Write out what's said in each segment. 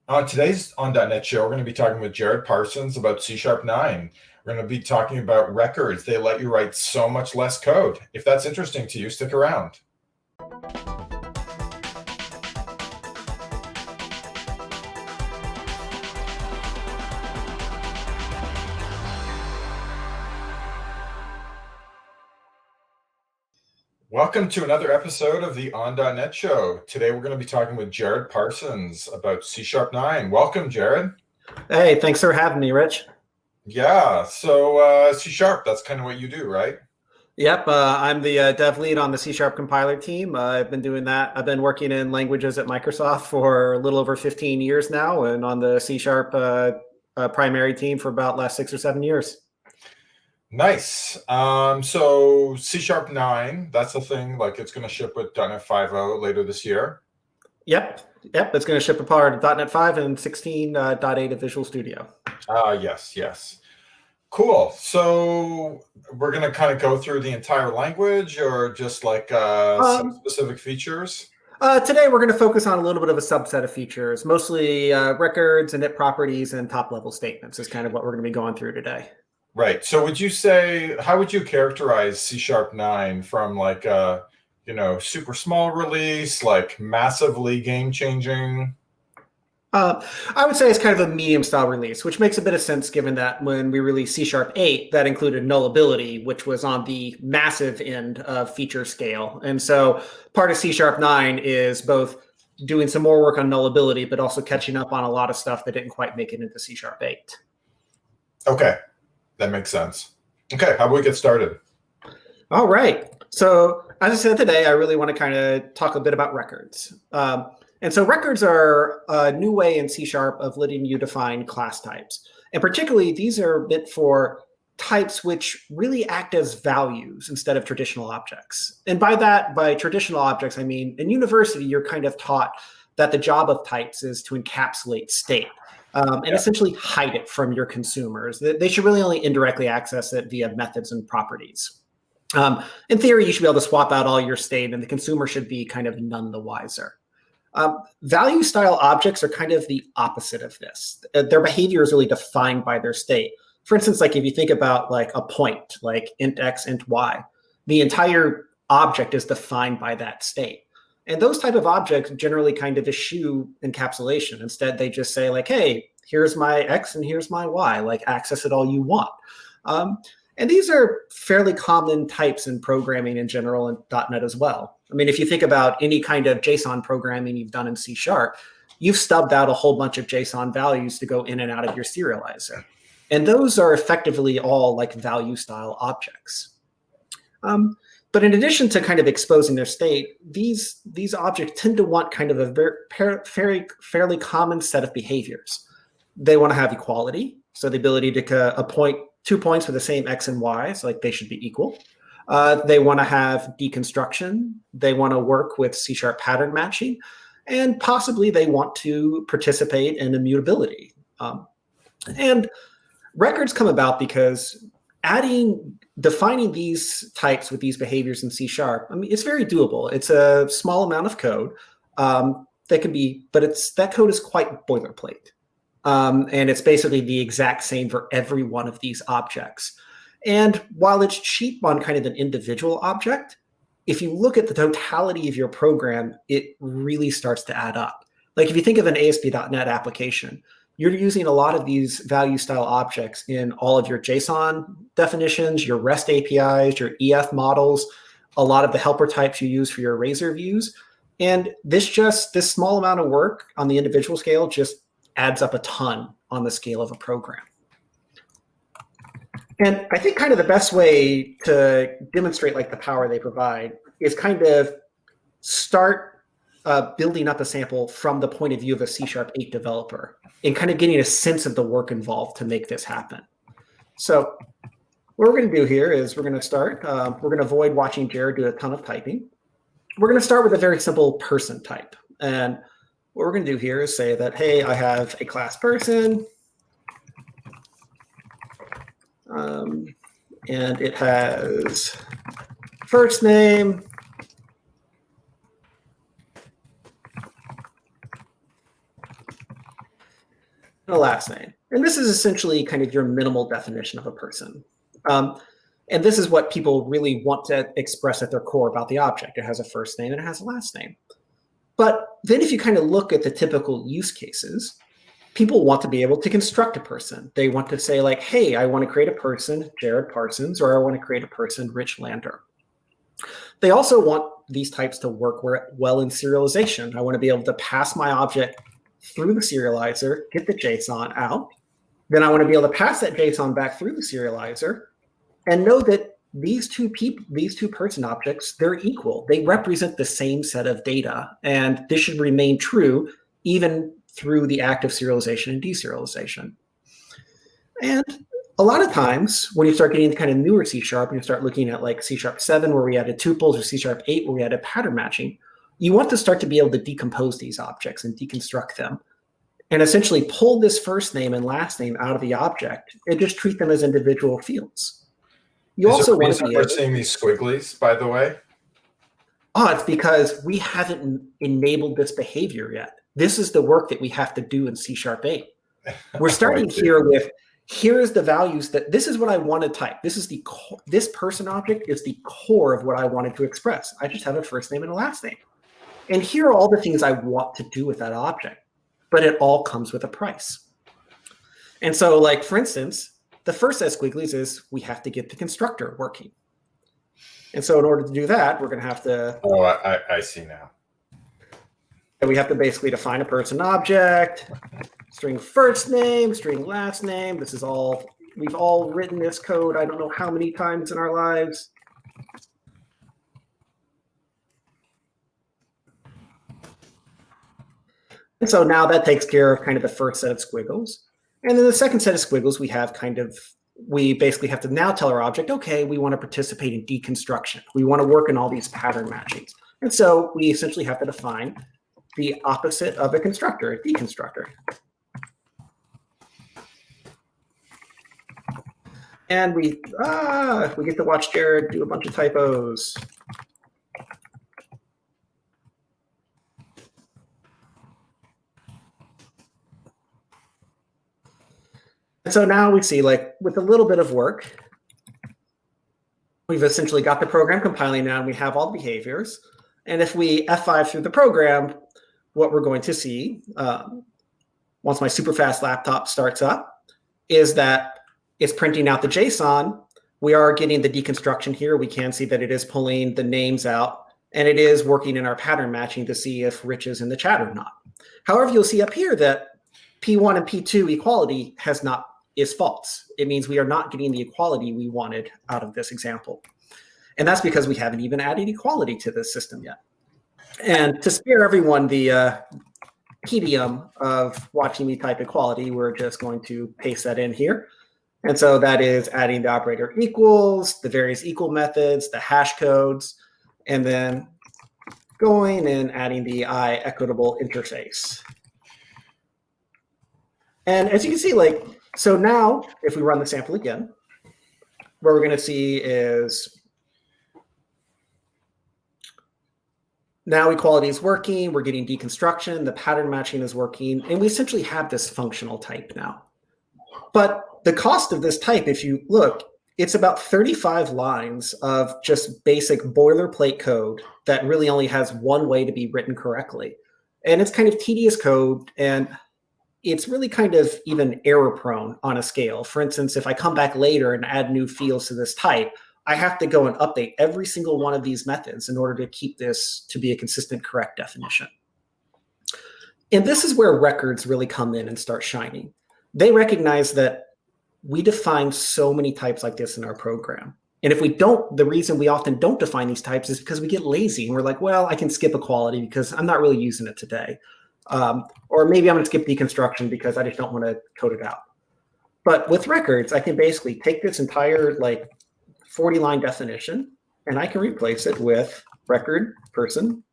On today's on .NET show, we're going to be talking with Jared Parsons about C# 9. We're going to be talking about records. They let you write so much less code. If that's interesting to you, stick around. Welcome to another episode of the On.NET Show. Today we're going to be talking with Jared Parsons about C# 9. Welcome, Jared. Hey, thanks for having me, Rich. Yeah, so C#, that's kind of what you do, right? Yep, I'm the dev lead on the C# compiler team. I've been doing that. I've been working in languages at Microsoft for a little over 15 years now, and on the C# primary team for about last 6 or 7 years. Nice. So C# 9, that's the thing, like it's going to ship with .NET 5.0 later this year. Yep. It's going to ship a part of .NET 5 and 16.8 of Visual Studio. Yes. Cool. So we're going to kind of go through the entire language or just like some specific features? Today we're going to focus on a little bit of a subset of features, mostly records, init properties, and top-level statements is kind of what we're going to be going through today. Right. So would you say, how would you characterize C# 9 from like a, super small release, like massively game-changing? I would say it's kind of a medium-style release, which makes a bit of sense given that when we released C# 8, that included nullability, which was on the massive end of feature scale. And so part of C# 9 is both doing some more work on nullability, but also catching up on a lot of stuff that didn't quite make it into C# 8. Okay. That makes sense. Okay, how about we get started? All right. So as I said today, I really want to kind of talk a bit about records. And so records are a new way in C# of letting you define class types. And particularly, these are meant for types which really act as values instead of traditional objects. And by traditional objects, I mean, in university, you're kind of taught that the job of types is to encapsulate state. And essentially hide it from your consumers. They should really only indirectly access it via methods and properties. In theory, you should be able to swap out all your state, and the consumer should be kind of none the wiser. Value style objects are kind of the opposite of this. Their behavior is really defined by their state. For instance, like if you think about like a point, like int x, int y, the entire object is defined by that state. And those type of objects generally kind of eschew encapsulation. Instead, they just say like, hey, here's my X and here's my Y, like access it all you want. And these are fairly common types in programming in general and .NET as well. I mean, if you think about any kind of JSON programming you've done in C#, you've stubbed out a whole bunch of JSON values to go in and out of your serializer. And those are effectively all like value style objects. But in addition to kind of exposing their state, these objects tend to want kind of a fairly common set of behaviors. They want to have equality, so the ability to appoint 2 points with the same x and y, so like they should be equal. They want to have deconstruction. They want to work with C# pattern matching, and possibly they want to participate in immutability. And records come about because defining these types with these behaviors in C#, I mean, it's very doable. It's a small amount of code that can be, but that code is quite boilerplate. And it's basically the exact same for every one of these objects. And while it's cheap on kind of an individual object, if you look at the totality of your program, it really starts to add up. Like if you think of an ASP.NET application, you're using a lot of these value style objects in all of your JSON definitions, your REST APIs, your EF models, a lot of the helper types you use for your Razor views. And this small amount of work on the individual scale just adds up a ton on the scale of a program. And I think kind of the best way to demonstrate like the power they provide is kind of start building up a sample from the point of view of a C# 8 developer and kind of getting a sense of the work involved to make this happen. So what we're going to do here is we're going to start. We're going to avoid watching Jared do a ton of typing. We're going to start with a very simple person type. And what we're going to do here is say that, hey, I have a class person. And it has first name, and a last name. And this is essentially kind of your minimal definition of a person. And this is what people really want to express at their core about the object. It has a first name and it has a last name. But then if you kind of look at the typical use cases, people want to be able to construct a person. They want to say like, hey, I want to create a person, Jared Parsons, or I want to create a person, Rich Lander. They also want these types to work well in serialization. I want to be able to pass my object through the serializer, get the JSON out. Then I want to be able to pass that JSON back through the serializer and know that these two person objects, they're equal. They represent the same set of data. And this should remain true even through the act of serialization and deserialization. And a lot of times when you start getting kind of newer C# and you start looking at like C# 7 where we added tuples or C# 8 where we added pattern matching, you want to start to be able to decompose these objects and deconstruct them and essentially pull this first name and last name out of the object and just treat them as individual fields. You also want to be able to seeing these squigglies, by the way. Oh, it's because we haven't enabled this behavior yet. This is the work that we have to do in C# 8. We're starting here with, here's the values that this is what I want to type. This is this person object is the core of what I wanted to express. I just have a first name and a last name. And here are all the things I want to do with that object, but it all comes with a price. And so like, for instance, the first set of squigglies is we have to get the constructor working. And so in order to do that, we're going to have to... Oh, I see now. We have to basically define a person object, string first name, string last name. This is all, we've all written this code I don't know how many times in our lives. And so now that takes care of kind of the first set of squiggles. And then the second set of squiggles, we basically have to now tell our object, okay, we want to participate in deconstruction. We want to work in all these pattern matchings. And so we essentially have to define the opposite of a constructor, a deconstructor. And we get to watch Jared do a bunch of typos. And so now we see, like, with a little bit of work, we've essentially got the program compiling now, and we have all the behaviors. And if we F5 through the program, what we're going to see, once my super fast laptop starts up, is that it's printing out the JSON. We are getting the deconstruction here. We can see that it is pulling the names out, and it is working in our pattern matching to see if Rich is in the chat or not. However, you'll see up here that P1 and P2 equality is false. It means we are not getting the equality we wanted out of this example. And that's because we haven't even added equality to this system yet. And to spare everyone the tedium of watching me type equality, we're just going to paste that in here. And so that is adding the operator equals, the various equal methods, the hash codes, and then going and adding the equitable interface. And as you can see, like, so now if we run the sample again, what we're going to see is now equality is working, we're getting deconstruction, the pattern matching is working, and we essentially have this functional type now. But the cost of this type, if you look, it's about 35 lines of just basic boilerplate code that really only has one way to be written correctly. And it's kind of tedious code, and it's really kind of even error prone on a scale. For instance, if I come back later and add new fields to this type, I have to go and update every single one of these methods in order to keep this to be a consistent, correct definition. And this is where records really come in and start shining. They recognize that we define so many types like this in our program. And if we don't, the reason we often don't define these types is because we get lazy and we're like, well, I can skip equality because I'm not really using it today. Or maybe I'm going to skip deconstruction because I just don't want to code it out. But with records, I can basically take this entire like 40-line definition and I can replace it with record person.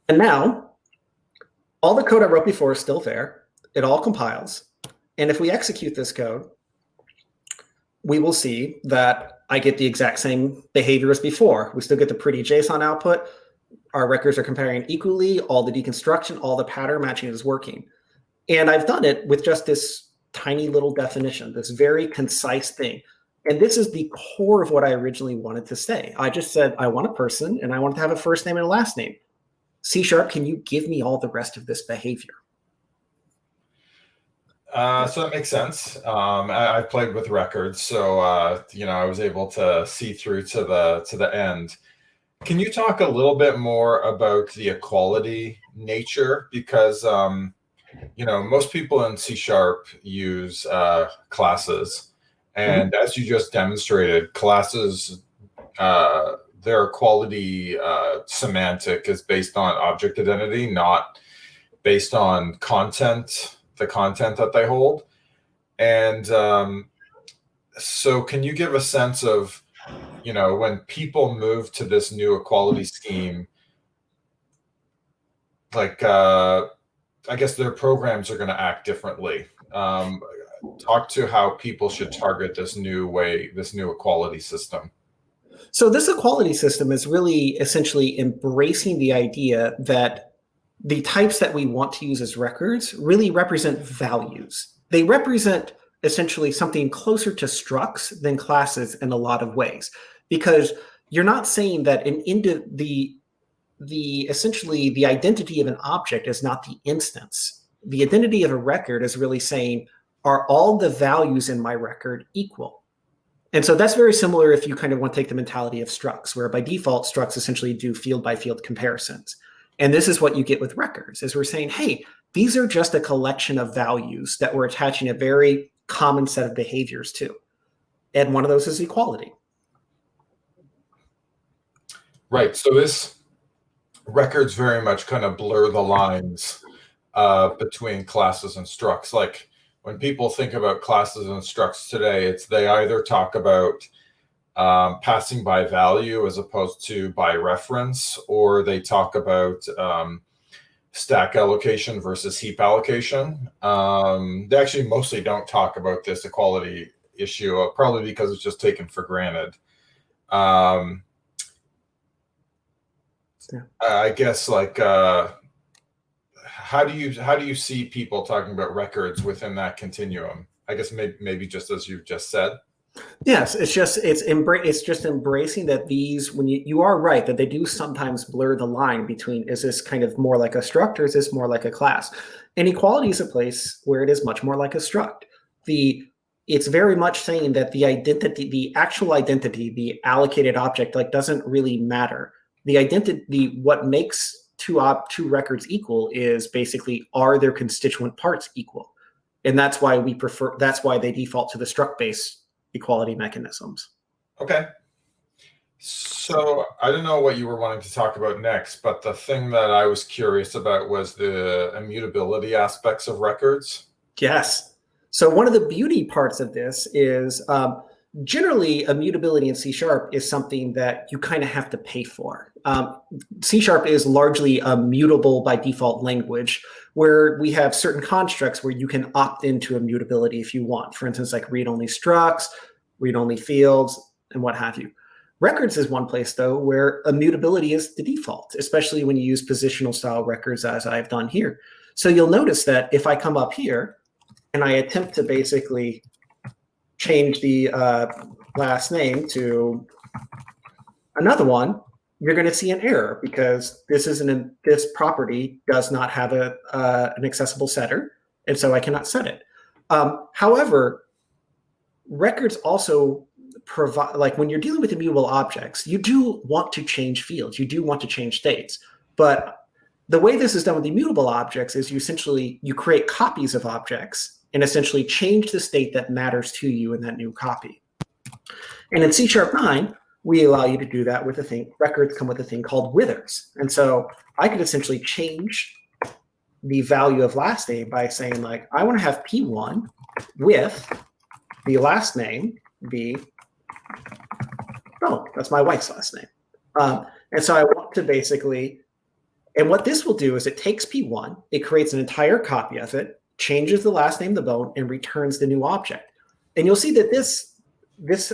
And now all the code I wrote before is still there. It all compiles. And if we execute this code, we will see that I get the exact same behavior as before. We still get the pretty JSON output. Our records are comparing equally. All the deconstruction, all the pattern matching is working. And I've done it with just this tiny little definition, this very concise thing. And this is the core of what I originally wanted to say. I just said, I want a person and I want to have a first name and a last name. C#, can you give me all the rest of this behavior? So that makes sense. I've played with records, so I was able to see through to the end. Can you talk a little bit more about the equality nature? Because most people in C# use classes, and as you just demonstrated, classes, their equality semantic is based on object identity, not based on content. The content that they hold. And so can you give a sense of, when people move to this new equality scheme, like, I guess their programs are going to act differently. Talk to how people should target this new equality system. So this equality system is really essentially embracing the idea that the types that we want to use as records really represent values. They represent essentially something closer to structs than classes in a lot of ways, because you're not saying that essentially the identity of an object is not the instance. The identity of a record is really saying, are all the values in my record equal? And so that's very similar if you kind of want to take the mentality of structs, where by default, structs essentially do field by field comparisons. And this is what you get with records, is we're saying, hey, these are just a collection of values that we're attaching a very common set of behaviors to. And one of those is equality. Right. So this records very much kind of blur the lines between classes and structs. Like when people think about classes and structs today, they either talk about passing by value as opposed to by reference, or they talk about stack allocation versus heap allocation. They actually mostly don't talk about this equality issue, probably because it's just taken for granted. I guess, like, how do you see people talking about records within that continuum? I guess maybe just as you just said. Yes, it's just embracing that these, when you are right that they do sometimes blur the line between, is this kind of more like a struct or is this more like a class? And equality is a place where it is much more like a struct. It's very much saying that the identity, the actual identity, the allocated object, like, doesn't really matter. The identity, what makes two records equal is basically, are their constituent parts equal? And that's why they default to the struct-based equality mechanisms. Okay. So I don't know what you were wanting to talk about next, but the thing that I was curious about was the immutability aspects of records. Yes. So one of the beauty parts of this is generally immutability in C# is something that you kind of have to pay for. C# is largely a mutable by default language, where we have certain constructs where you can opt into immutability if you want. For instance, like read-only structs, read-only fields, and what have you. Records is one place, though, where immutability is the default, especially when you use positional style records, as I've done here. So you'll notice that if I come up here and I attempt to basically change the last name to another one, you're going to see an error, because this property does not have an accessible setter, and so I cannot set it. However, records also provide, like, when you're dealing with immutable objects, you do want to change fields, you do want to change states, but the way this is done with immutable objects is you create copies of objects and essentially change the state that matters to you in that new copy. And in C#9, we allow you to do that with a thing. Records come with a thing called withers. And so I could essentially change the value of last name by saying, like, I want to have P1 with the last name be, oh, that's my wife's last name. And so I want to basically, and what this will do is it takes P1, it creates an entire copy of it, changes the last name, the bone, and returns the new object. And you'll see that this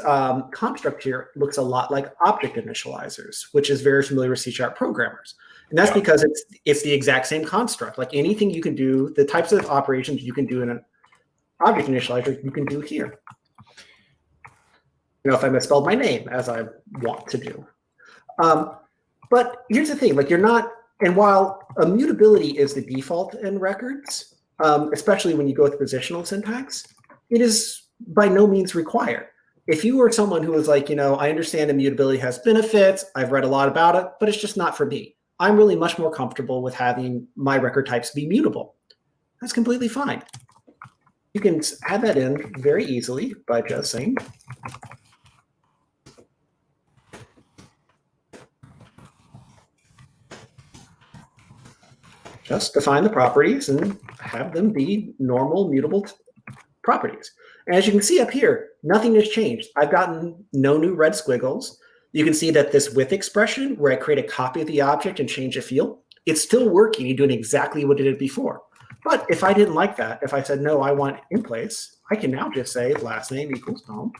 construct here looks a lot like object initializers, which is very familiar with C# programmers. And that's because it's the exact same construct. Like anything you can do, the types of operations you can do in an object initializer, you can do here. If I misspelled my name, as I want to do. But here's the thing, like you're not, and while immutability is the default in records, especially when you go with positional syntax, it is by no means required. If you were someone who was like, I understand immutability has benefits, I've read a lot about it, but it's just not for me. I'm really much more comfortable with having my record types be mutable. That's completely fine. You can add that in very easily by just saying, just define the properties and have them be normal mutable properties. And as you can see up here, nothing has changed. I've gotten no new red squiggles. You can see that this with expression, where I create a copy of the object and change a field, it's still working. You're doing exactly what it did before. But if I didn't like that, if I said, no, I want in place, I can now just say last name equals home,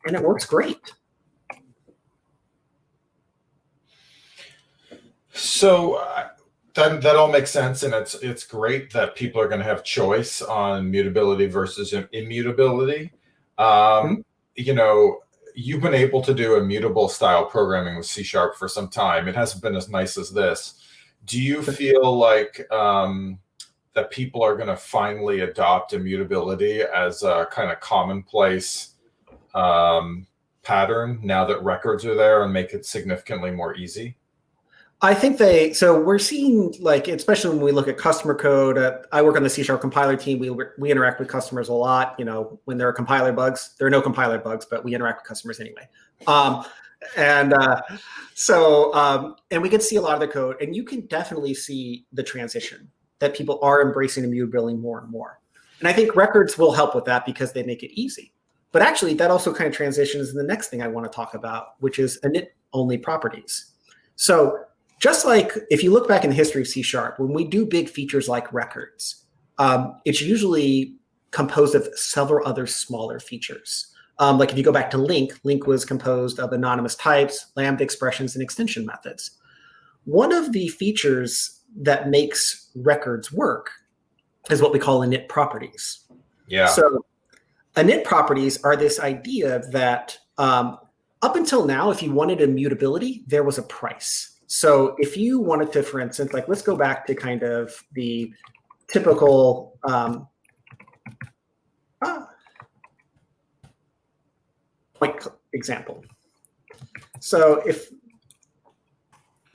and it works great. So that all makes sense, and it's great that people are going to have choice on mutability versus immutability. You've been able to do immutable style programming with C# for some time. It hasn't been as nice as this. Do you feel like that people are going to finally adopt immutability as a kind of commonplace pattern now that records are there and make it significantly more easy? I think so we're seeing, like, especially when we look at customer code, I work on the C# compiler team. We interact with customers a lot. When there are compiler bugs, there are no compiler bugs, but we interact with customers anyway. And we can see a lot of the code, and you can definitely see the transition that people are embracing immutability more and more. And I think records will help with that because they make it easy. But actually, that also kind of transitions to the next thing I want to talk about, which is init-only properties. So just like if you look back in the history of C#, when we do big features like records, it's usually composed of several other smaller features. Like if you go back to link was composed of anonymous types, lambda expressions, and extension methods. One of the features that makes records work is what we call init properties. Yeah. So init properties are this idea that up until now, if you wanted immutability, there was a price. So if you wanted to, for instance, like let's go back to kind of the typical point example. So if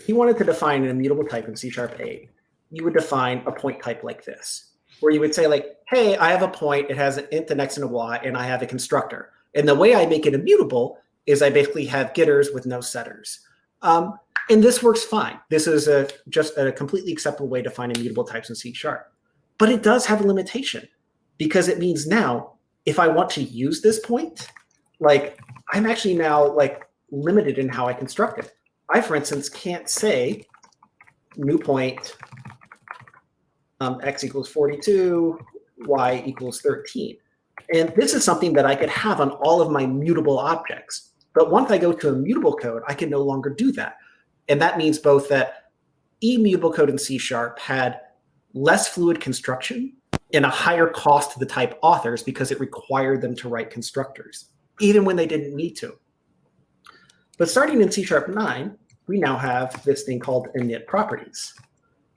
you wanted to define an immutable type in C#8, you would define a point type like this, where you would say like, hey, I have a point, it has an int, an x, and a y, and I have a constructor. And the way I make it immutable is I basically have getters with no setters. And this works fine. This is just a completely acceptable way to find immutable types in C#. But it does have a limitation, because it means now, if I want to use this point, like I'm actually now like limited in how I construct it. I, for instance, can't say new point x equals 42, y equals 13. And this is something that I could have on all of my mutable objects. But once I go to immutable code, I can no longer do that. And that means both that immutable code in C# had less fluid construction and a higher cost to the type authors because it required them to write constructors, even when they didn't need to. But starting in C#9, we now have this thing called init properties.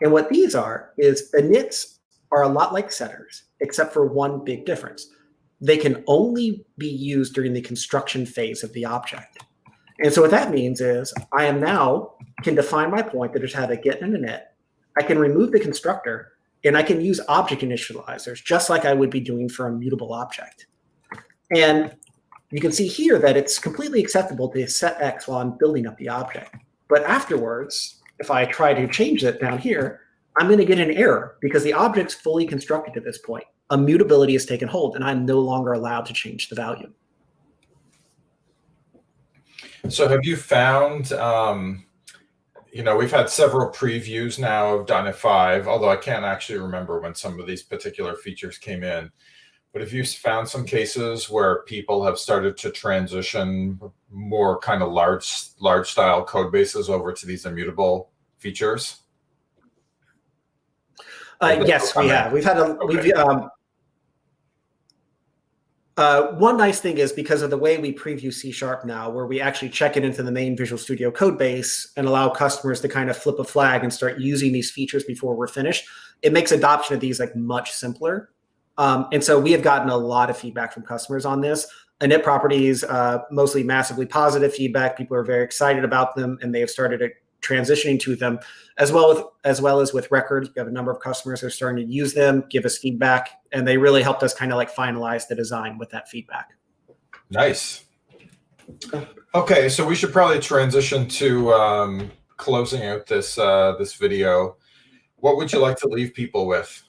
And what these are is inits are a lot like setters, except for one big difference. They can only be used during the construction phase of the object. And so what that means is I am now can define my point that just have a get and an init. I can remove the constructor, and I can use object initializers just like I would be doing for a mutable object. And you can see here that it's completely acceptable to set x while I'm building up the object. But afterwards, if I try to change it down here, I'm going to get an error because the object's fully constructed at this point. Immutability has taken hold, and I'm no longer allowed to change the value. So have you found, we've had several previews now of .NET 5, although I can't actually remember when some of these particular features came in. But have you found some cases where people have started to transition more kind of large style code bases over to these immutable features? Yes, we have. We've had one nice thing is because of the way we preview C# now, where we actually check it into the main Visual Studio code base and allow customers to kind of flip a flag and start using these features before we're finished, it makes adoption of these like much simpler. And so we have gotten a lot of feedback from customers on this. Init properties, mostly massively positive feedback. People are very excited about them, and they have started transitioning to them, as well as with records. We have a number of customers that are starting to use them, give us feedback, and they really helped us kind of like finalize the design with that feedback. Nice. Okay, so we should probably transition to closing out this this video. What would you like to leave people with?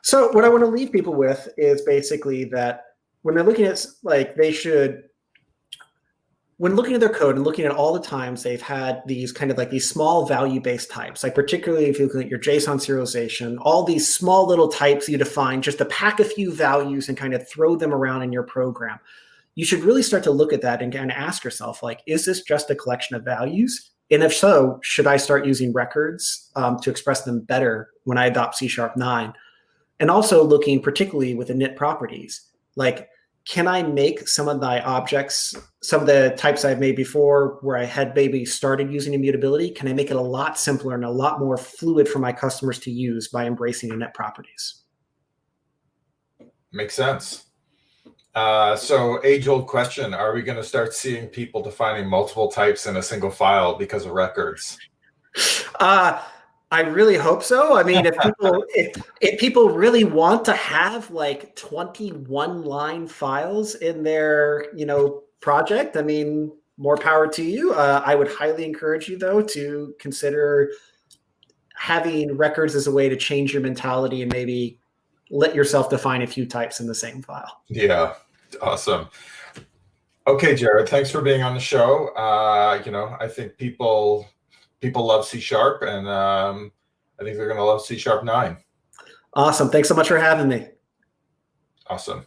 So what I want to leave people with is basically that when they're looking at, like, they should, when looking at their code and looking at all the times they've had these kind of like these small value-based types, like particularly if you look at your JSON serialization, all these small little types you define just to pack a few values and kind of throw them around in your program, you should really start to look at that and kind of ask yourself, like, is this just a collection of values? And if so, should I start using records to express them better when I adopt C#9? And also looking particularly with init properties, like, can I make some of my objects, some of the types I've made before where I had maybe started using immutability, can I make it a lot simpler and a lot more fluid for my customers to use by embracing init properties? Makes sense. So age-old question, are we going to start seeing people defining multiple types in a single file because of records? I really hope so. I mean, if people really want to have like 21-line files in their, project, I mean, more power to you. I would highly encourage you, though, to consider having records as a way to change your mentality and maybe let yourself define a few types in the same file. Yeah, awesome. Okay, Jared, thanks for being on the show. I think people love C#, and I think they're going to love C#9. Awesome. Thanks so much for having me. Awesome.